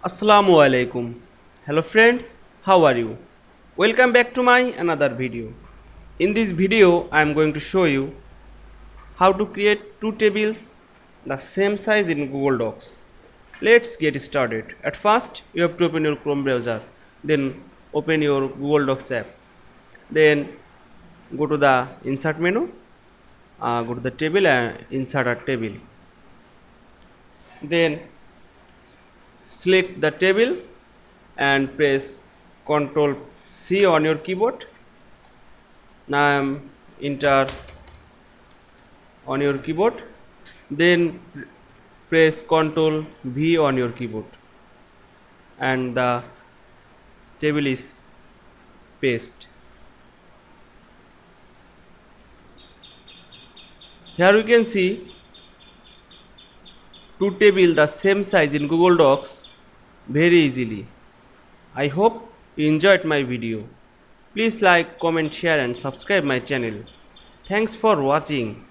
Assalamu Walaikum. Hello friends, how are you? Welcome back to my another video. In this video, I am going to show you how to create two tables the same size in Google Docs. Let's get started. At first, you have to open your Chrome browser, then open your Google Docs app. Then go to the insert menu, go to the table and insert a table. Then select the table and press Ctrl C on your keyboard. Now I am enter on your keyboard. Then press Ctrl V on your keyboard, and the table is paste. Here we can see two tables the same size in Google Docs very easily. I hope you enjoyed my video. Please like, comment, share and subscribe my channel. Thanks for watching.